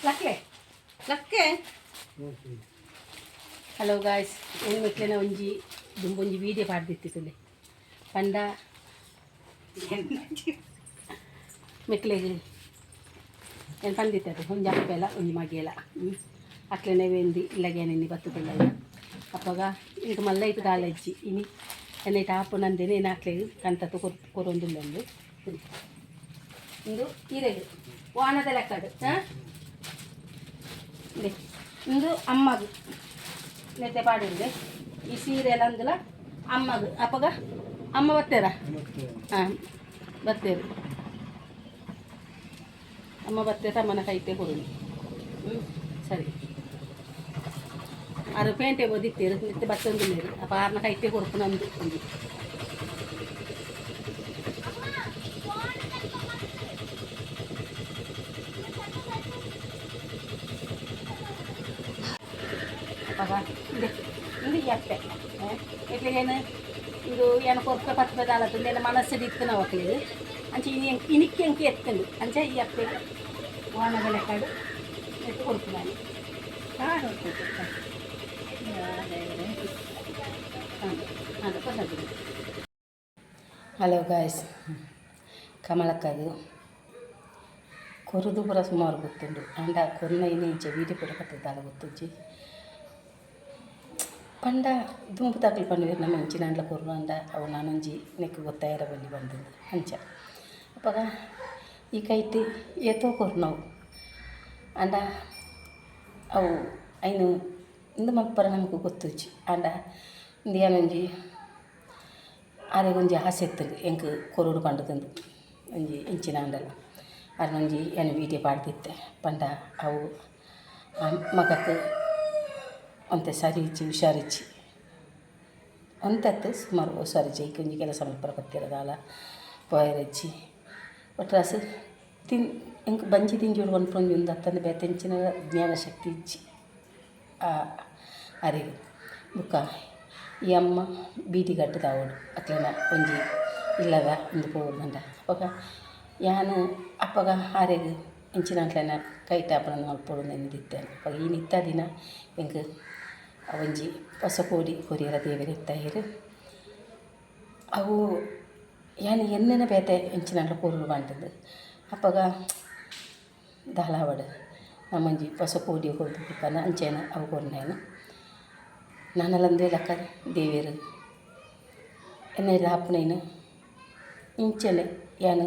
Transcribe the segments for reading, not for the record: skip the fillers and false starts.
ಲಕ್ಕೆ hello guys ಏನು ಮೆಟ್ಲೆನ ಒಂಜಿ ದುಂಬೊಂಜಿ video ಪಾಡ್ದಿತ್ತಿತ್ತುಲೆ ಪಂಡ ಮೆಟ್ಲೆಗೆ ಏನು ಪಂದಿತ್ತದು ಒಂಜಿ ಅಪ್ಪೆಲ್ಲ ಒಂಜಿ ಮಗೆಲ ಅಕ್ಲೆನೆ ವೆಂದಿ ಇಲ್ಲಗೇನೆನ್ನಿ ಬತ್ತುದಿಲ್ಲ ಅಪ್ಪಗ ಈಗ ಮಲ್ಲ ಇತ್ತು ದಾಲಜ್ಜಿ ಇನಿ ಎನ್ನೈಟ್ ಆಪು ನಂದೇನೆ ಏನು ಹಾಕ್ಲೆಗೆ ಕಂತತ್ತು ಕೊರೊಂದುಲ್ಲೊಂದು ಇಂದು ಈರೆಗೆ ವಾನದ ಲೆಕ್ಕಡು ಹಾಂ ಇಂದು ಅಮ್ಮಗು ನೆತ್ತೆ ಪಾಡಿದೆ ಈ ಸೀರೆ ಎಲ್ಲ ಅಂದಲ ಅಮ್ಮಗು ಅಪ್ಪಗ ಅಮ್ಮ ಬರ್ತೇರ ಹಾಂ ಬರ್ತೇರು ಅಮ್ಮ ಬರ್ತೇರ ಅಮ್ಮನ ಕೈತೆ ಕೊಡು ಸರಿ ಅದು ಪೇಂಟೆ ಓದಿತ್ತೇರು ನೆತ್ತೆ ಬತ್ತೊಂದಿಲ್ಲೇರು ಅಪ್ಪ ಆರ್ನ ಕೈತೆ ಕೊಡ್ಕು ನಂದು ಒಂದು apa ini yappe etlegen idu yana korpe patpe dalatu nena manasse dittuna wakle anchi inikki anki ettendu ancha yappe wana belekadu et korpulani kaadu hello guys ಕಮಲಕ್ಕದು ಕೊರುದು ಪೂರ ಸುಮಾರು ಗೊತ್ತುಂಡು ಅಂಡ ಕೊರ್ನ ಇಂಚೆ ವೀಡಿಯೋ ಪೂರ ಕತ್ತದಾಲ ಗೊತ್ತುಜ್ಜಿ ಪಂಡ ದುಂಪು ತಕ್ಕಲು ಪಂಡು ನಮ್ಮ ಇಂಚಿನ ಅಂಡ್ಲ ಕೊರ್ರು ಅಂಡ ಅವು ನಾನೊಂಜಿ ನೆಕ್ಕು ಗೊತ್ತಾಯಿರ ಬಲ್ಲಿ ಬಂದದ್ದು ಅಂಚ ಅಪ್ಪಾಗ ಈ ಕೈಟ್ ಏತೋ ಕೊರ್ರು ನಾವು ಅಂಡ ಅವು ಐನು ಇಂದು ಮಲ್ಪರ ನಮಗೂ ಗೊತ್ತುಜ್ಜಿ ಅಂಡ ಇಂದು ಏನೊಂಜಿ ಆರೆಗೊಂಜಿ ಆಸೆ ಎತ್ತದು ಎಂಕ್ ಕೊರಡು ಪಂಡದಂದು ಒಂಜಿ ಇಂಚಿನ ಅಂಡಲ್ಲ ಅದೊಂಜಿ ಏನು ವೀಡಿಯೋ ಪಾಡ್ದಿತ್ತೆ ಪಂಡ ಅವು ಮಗಕ್ಕೆ ಅಂತೆ ಸರಿ ಇಚ್ಚಿ ಹುಷಾರಿಚ್ಚಿ ಅಂತತ್ತು ಸುಮಾರು ಹುಷಾರಿಚ್ಚಿ ಈಕೊಂಜಿ ಕೆಲಸ ಮಲ್ಪರ ಬತ್ತಿರದಾಲ ಪೋಯರಚ್ಚಿ ಒಟ್ರಾಸು ಎಂಕ್ ಬಂಜಿ ತಿಂಜೋಡು ಒನ್ಪೊಂಜಿ ಒಂದು ಹತ್ತಂದು ಬೇತೆಂಚಿನ ಜ್ಞಾನ ಶಕ್ತಿ ಇಚ್ಚಿ ಅರಿವು ಬುಕ್ಕ ಈ ಅಮ್ಮ ಬೀದಿ ಗಟ್ಟದಾವಡು ಅಕ್ಲೆನ ಒಂಜಿ ಇಲ್ಲದ ಒಂದು ಪೋದಂಡ ಅವಾಗ ಯಾನು ಅಪ್ಪಗ ಆರೆಗ್ ಇಂಚಿನಂಟ್ಲೆನ ಕೈಟಾಪನ ಮಲ್ಪೊಡು ನೆಂದಿತ್ತೇನೆ ಅವಾಗ ಈ ನಿತ್ತ ದಿನ ಎಂಕ್ ಒಂಜಿ ಹೊಸ ಕೋಡಿ ಕೊರಿಯರ ದೇವರಿತ್ತಾಯಿರು ಅವು ಯಾನು ಎನ್ನೆನ ಬೇತೆ ಇಂಚಿನಂಟ್ಲ ಕೊರು ಬಂಟದು ಅಪ್ಪಗ ದಾಲಾವಡು ನಮ್ಮಂಜಿ ಹೊಸ ಕೋಡಿ ಕೊಡ್ದು ಬಿಪ್ಪನ ಅಂಚೆನ ಅವು ಕೊರ್ನೇನು ನಾನಲ್ಲಂದೇ ಲೆಕ್ಕ ದೇವೇರು ಎನ್ನೆಲ್ಲ ಹಾಪನೇನು ಇಂಚೆನೆ ಯಾನು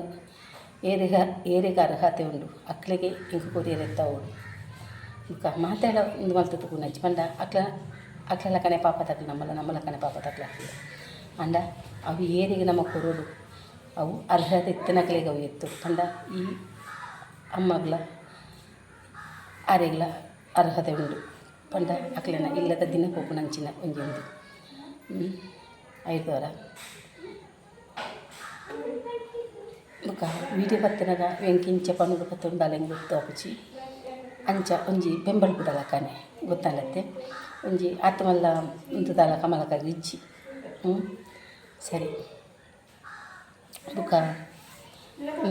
ಏರೆಗ ಅರ್ಹತೆ ಉಂಡು ಅಕ್ಲೆಗೆ ಇಂಕ ಕೊರಿಯರ್ ಎತ್ತಾವೋಡು ಇಂಕ ಮಾತಾಡ ಒಂದು ಮಲ್ತದ್ದು ಕುನಜ್ಜಿ ಪಂಡ ಅಕ್ಲೆಲ್ಲ ಕನೆ ಪಾಪ ತಕ್ಲು ನಮ್ಮಲ್ಲ ಕನೆ ಪಾಪ ತಕ್ಲ ಅಂಡ ಅವು ಏರಿಗೆ ನಮ್ಮ ಕೊರೋಡು ಅವು ಅರ್ಹತೆ ಎತ್ತಿನಕ್ಲೆಗೆ ಅವು ಎತ್ತು ಪಂಡ ಈ ಅಮ್ಮಗ್ಲ ಆರೆಗ್ಲ ಅರ್ಹತೆ ಉಂಡು ಪಂಡ ಅಕ್ಲೆನ ಇಲ್ಲದ ದಿನ ಹೋಗು ನಂಚಿನ ಒಂಜಿ ಒಂದು ಐದವರ ಬುಕ್ಕ ವೀಡಿಯೋ ಬತ್ತಿನಾಗ ವೆಂಕಿಂಚ ಪನ್ನುಡು ಪತ್ತೊಂದು ಬಾಲೆಂಗೆ ಗೊತ್ತಾಪುಚಿ ಅಂಚ ಒಂಜಿ ಬೆಂಬಲ್ ಬಿಡಲ ಕನೆ ಗೊತ್ತಾಲತ್ತೆ ಒಂಜಿ ಆತ್ಮಲ್ಲ ಇಂತದಲ್ಲ ಕಮಲಕ್ಕಾಗಿ ಇಜ್ಜಿ ಸರಿ ಬುಕ್ಕ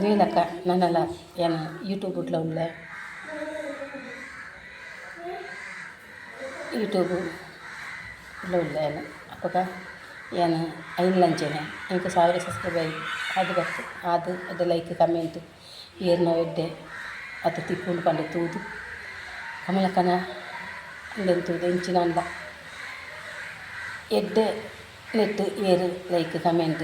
ವೇಲಕ್ಕ ನನ್ನಲ್ಲ ಏನು ಯೂಟ್ಯೂಬ್ ಉಡ್ಲ ಉಳ್ಳೆ ಯೂಟ್ಯೂಬು ಉಳ್ಳೆ ಏನು ಅಪ್ಪಗ ಏನು ಐನ್ಲಂಚೆನೆ ಇಂಕ 1000 ಸಬ್ಸ್ಕ್ರೈಬ್ ಅದು ಬತ್ತು ಅದು ಲೈಕ್ ಕಮೆಂಟ್ ಏರ್ನ ಎಡ್ಡೆ ಅದು ತಿಕ್ಕೊಂಡು ಪಂಡ ತೂದು ಕಮಲಕ್ಕನ ಅಂದೆಂತೂದು ಇಂಚಿನ ಅಂದ ಎಡ್ಡೆ ನೆಟ್ಟು ಏರು ಲೈಕ್ ಕಮೆಂಟ್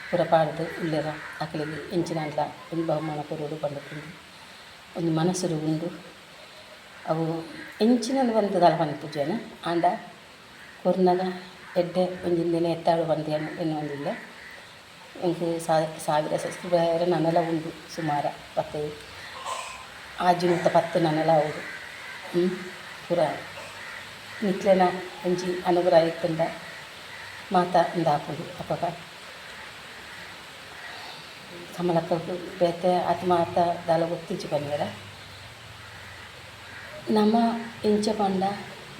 ಪೂರ ಪಾಡ್ದು ಉಳ್ಳೆರ ಅಕ್ಲಿಗೆ ಇಂಚಿನ ಅಂದ ಒಂದು ಬಹುಮಾನ ಕೊರೋಡು ಪಂಡಕೊಂಡು ಒಂದು ಮನಸ್ಸು ಉಂಡು ಅವು ಇಂಚಿನಲ್ಲಿ ಬಂದದಲ್ಲ ಪಂಪುಜೇನು ಆಂಡ ಕೊರ್ನಾಗ ಎಡ್ಡೆ ಒಂಜಿಂದಿನ ಎತ್ತಾಳು ಬಂದು ಎನ್ನುವಂದಿಲ್ಲ ಎಂಕ್ 1000 ಸಬ್ಸ್ಕ್ರೈಬರ್ ನನ್ನೆಲ್ಲ ಉಂಡು ಸುಮಾರು 10 ಆಜುನುತ್ತ 10 ನನ್ನೆಲ್ಲ ಅವರು ಪೂರ ನಿತ್ಲೆನ ಒಂಜಿ ಅನುಗ್ರಹ ಇತ್ತಂದ ಮಾತಾ ಇಂದ ಹಾಕೊಂಡು ಅಪ್ಪಗ ಕಮಲಕ್ಕ ಬೇತೆ ಆತ್ಮ ಆತ ದಾಲ ಗೊತ್ತಿಚ್ಚು ಬಂದಿರ ನಮ್ಮ ಇಂಚ ಪಂಡ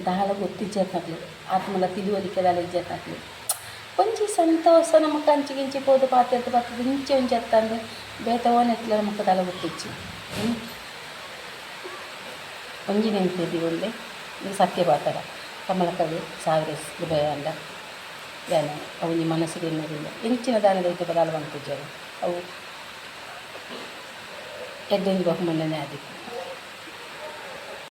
ದಾಲ ಗೊತ್ತಿಜ್ಜತ್ನಕ್ಲು ಆತ್ಮಲ ತಿಳುವಳಿಕೆ ದಾಲ ಇಜ್ಜತ್ನಕ್ಲು ಒಂಜಿ ಸಂತೋಷ ನಮಕ್ ಅಂಚಿಗಿಂಚಿ ಪೋದು ಪಾತೆರ್ದು ಬತ್ತದ ಇಂಚೆ ಒಂಜಿ ಅತ್ತಂದು ಬೇತವನ ಎತ್ತಲ ನಮಕ್ ತಲೆ ಹುಟ್ಟಿಚ್ಚಿ ಒಂಜಿ ನೆನಪಿದ್ದಿ ಒಂದೆ ಇದು ಸತ್ಯ ಪಾತರ ಕಮಲಕವಿ 1000 ರೂಪಾಯಿ ಅಂಡ ಯಾನೆ ಅವು ನಿಮ್ಮ ಮನಸ್ಸಿಗೆ ಎನ್ನುವುದಿಲ್ಲ ಎಂಚಿನ ದಾನದ ಐತೆ ಬದಾಲು ಬಂದು ಅವು ಎಡ್ಡೆಂದು ಬಹುಮಾನ್ಯನೇ ಆದಿತ್ತು.